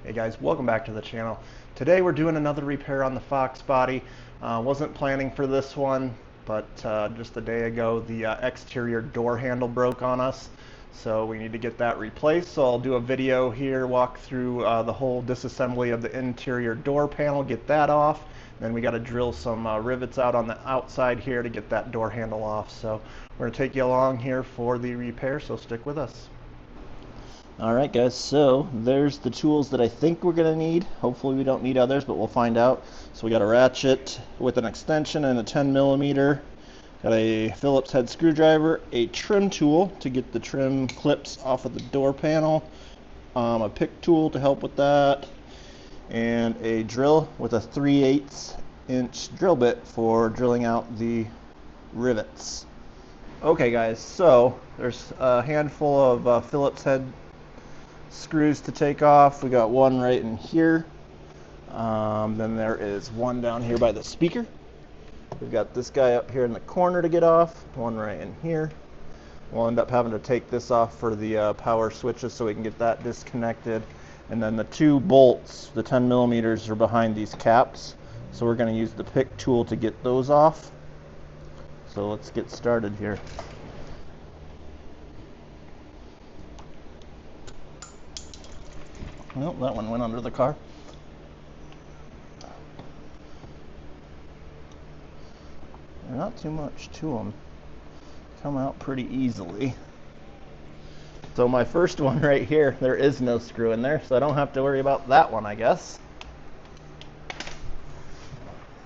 Hey guys, welcome back to the channel. Today we're doing another repair on the Fox body. Wasn't planning for this one, but just a day ago the exterior door handle broke on us. So we need to get that replaced. So I'll do a video here, walk through the whole disassembly of the interior door panel, get that off. Then we got to drill some rivets out on the outside here to get that door handle off. So we're going to take you along here for the repair, so stick with us. Alright guys, so there's the tools that I think we're going to need. Hopefully we don't need others, but we'll find out. So we got a ratchet with an extension and a 10mm. Got a Phillips head screwdriver, a trim tool to get the trim clips off of the door panel, a pick tool to help with that, and a drill with a 3/8 inch drill bit for drilling out the rivets. Okay guys, so there's a handful of Phillips head screws to take off. We got one right in here. Then there is one down here by the speaker. We've got this guy up here in the corner to get off. One right in here. We'll end up having to take this off for the power switches so we can get that disconnected. And then the two bolts, the 10mm, are behind these caps. So we're going to use the pick tool to get those off. So let's get started here. Well, that one went under the car. They're not too much to them. Come out pretty easily. So my first one right here, there is no screw in there, so I don't have to worry about that one, I guess.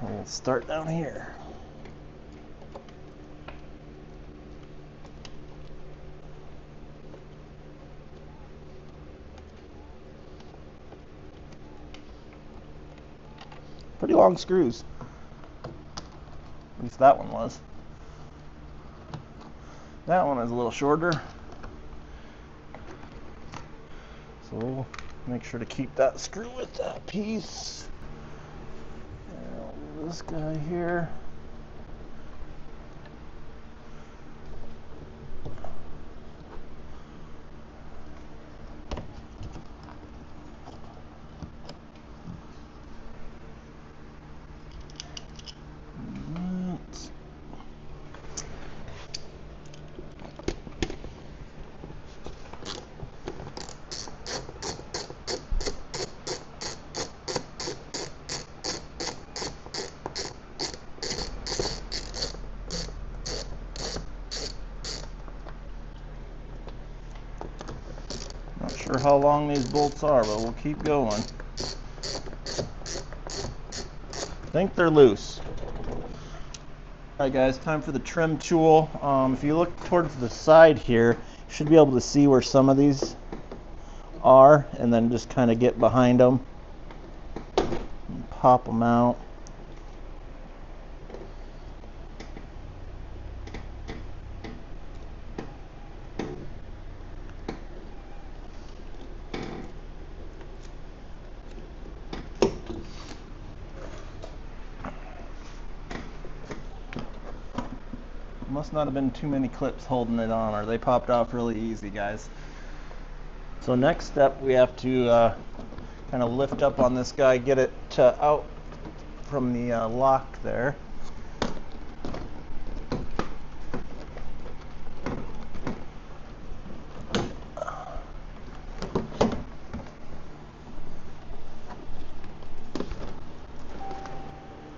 We'll start down here. Pretty long screws. At least that one was. That one is a little shorter. So we'll make sure to keep that screw with that piece. And this guy here. Not sure how long these bolts are, but we'll keep going. I think they're loose. Alright guys, time for the trim tool. If you look towards the side here, you should be able to see where some of these are, and then just kind of get behind them and pop them out. Must not have been too many clips holding it on, or they popped off really easy, guys. So next step, we have to kind of lift up on this guy, get it out from the lock there.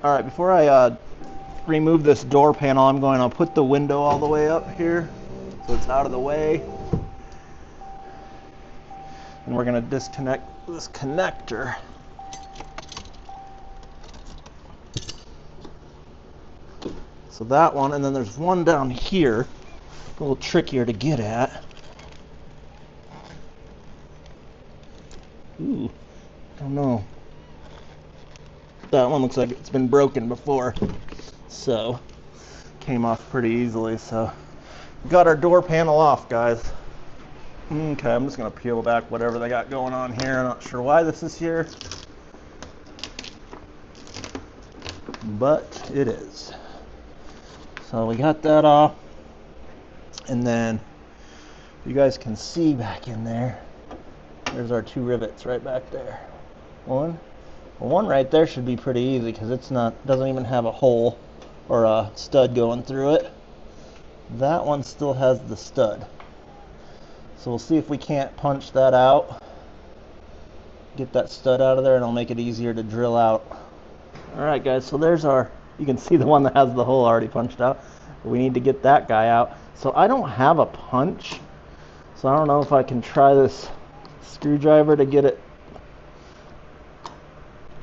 All right, before I remove this door panel, I'm going to put the window all the way up here so it's out of the way, and we're going to disconnect this connector. So that one, and then there's one down here, a little trickier to get at. Ooh, I don't know. That one looks like it's been broken before. So, came off pretty easily. So, got our door panel off, guys. Okay, I'm just going to peel back whatever they got going on here. I'm not sure why this is here, but it is. So, we got that off. And then, you guys can see back in there, There's our 2 rivets right back there. One right there should be pretty easy because doesn't even have a hole or a stud going through it. That one still has the stud. So we'll see if we can't punch that out. Get that stud out of there and it'll make it easier to drill out. Alright guys, so there's you can see the one that has the hole already punched out. We need to get that guy out. So I don't have a punch. So I don't know if I can try this screwdriver to get it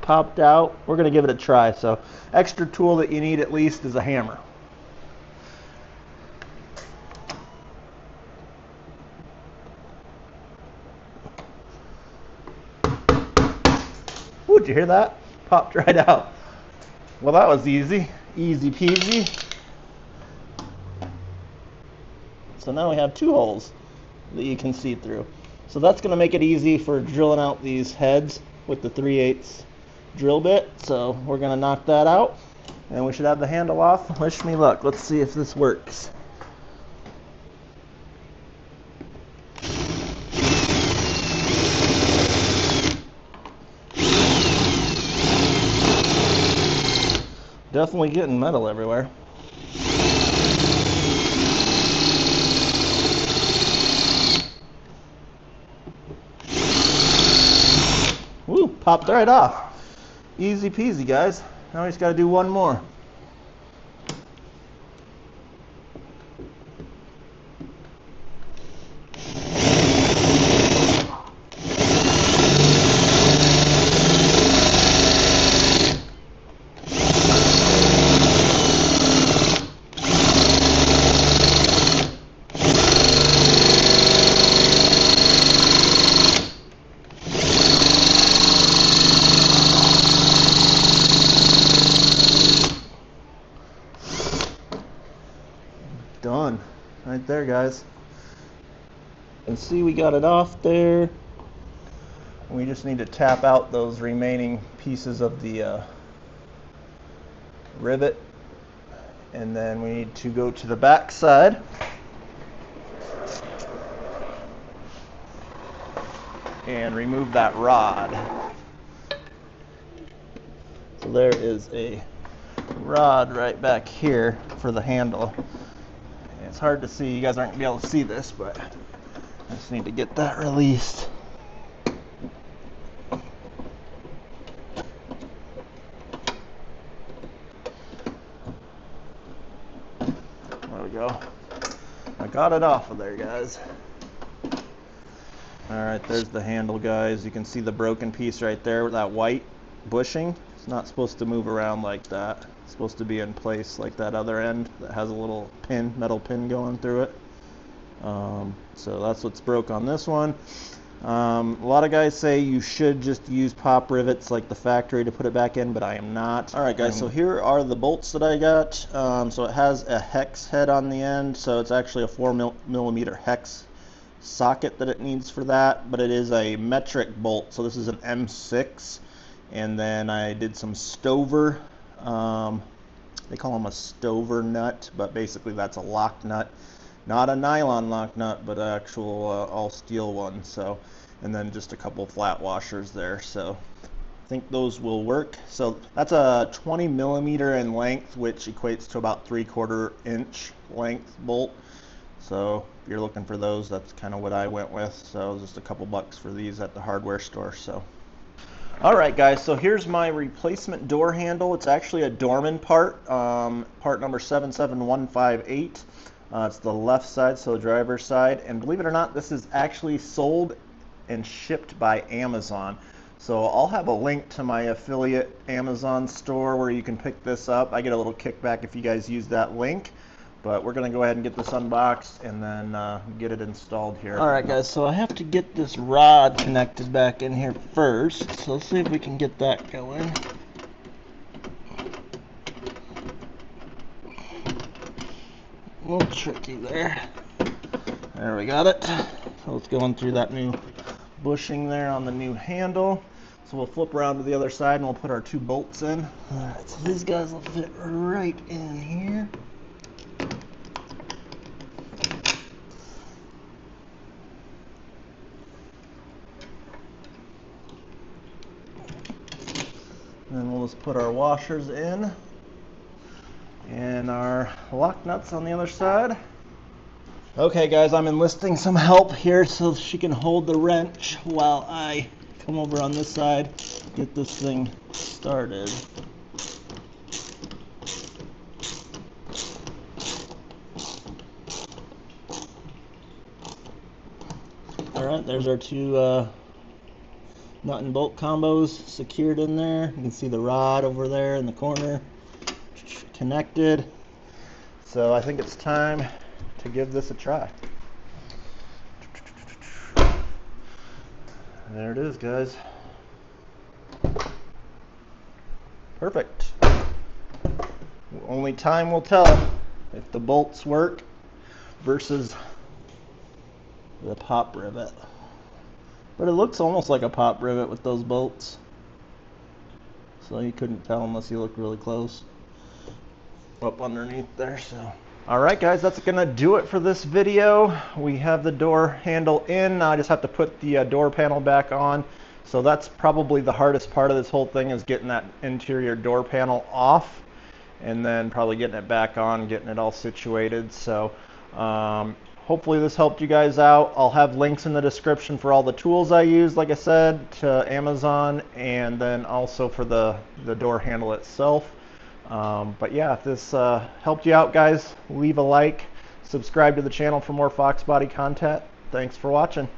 popped out. We're going to give it a try. So extra tool that you need at least is a hammer. Ooh, did you hear that? Popped right out. Well, that was easy. Easy peasy. So now we have 2 holes that you can see through. So that's going to make it easy for drilling out these heads with the 3/8 drill bit. So we're going to knock that out and we should have the handle off. Wish me luck. Let's see if this works. Definitely getting metal everywhere. Woo, popped right off. Easy peasy, guys. Now we just got to do one more. Done. Right there, guys. And see, we got it off there. We just need to tap out those remaining pieces of the rivet. And then we need to go to the back side. And remove that rod. So there is a rod right back here for the handle. It's hard to see, you guys aren't going to be able to see this, but I just need to get that released. There we go. I got it off of there, guys. Alright, there's the handle, guys. You can see the broken piece right there with that white bushing. It's not supposed to move around like that. It's supposed to be in place like that other end that has a little pin, metal pin going through it. So that's what's broke on this one. A lot of guys say you should just use pop rivets like the factory to put it back in, but I am not. Alright guys, so here are the bolts that I got. So it has a hex head on the end, so it's actually a 4mm hex socket that it needs for that, but it is a metric bolt, so this is an M6. And then I did some stover, they call them a stover nut, but basically that's a lock nut, not a nylon lock nut, but an actual all steel one. So, and then just a couple flat washers there. So I think those will work. So that's a 20mm in length, which equates to about 3/4 inch length bolt. So if you're looking for those, that's kind of what I went with. So just a couple bucks for these at the hardware store. So alright guys, so here's my replacement door handle. It's actually a Dorman part, part number 77158. It's the left side, so the driver's side, and believe it or not, this is actually sold and shipped by Amazon. So I'll have a link to my affiliate Amazon store where you can pick this up. I get a little kickback if you guys use that link. But we're going to go ahead and get this unboxed and then get it installed here. Alright guys, so I have to get this rod connected back in here first. So let's see if we can get that going. A little tricky there. There, we got it. So it's going through that new bushing there on the new handle. So we'll flip around to the other side and we'll put our 2 bolts in. Alright, so these guys will fit right in here. let's put our washers in and our lock nuts on the other side. Okay guys, I'm enlisting some help here so she can hold the wrench while I come over on this side, get this thing started. Alright, there's our two nut and bolt combos secured in there. You can see the rod over there in the corner connected. So I think it's time to give this a try. There it is, guys. Perfect. Only time will tell if the bolts work versus the pop rivet. But it looks almost like a pop rivet with those bolts. So you couldn't tell unless you looked really close up underneath there. So alright guys, that's gonna do it for this video. We have the door handle in. Now I just have to put the door panel back on. So that's probably the hardest part of this whole thing, is getting that interior door panel off and then probably getting it back on, getting it all situated. So hopefully this helped you guys out. I'll have links in the description for all the tools I use, like I said, to Amazon, and then also for the door handle itself. But yeah, if this helped you out, guys, leave a like, subscribe to the channel for more Fox Body content. Thanks for watching.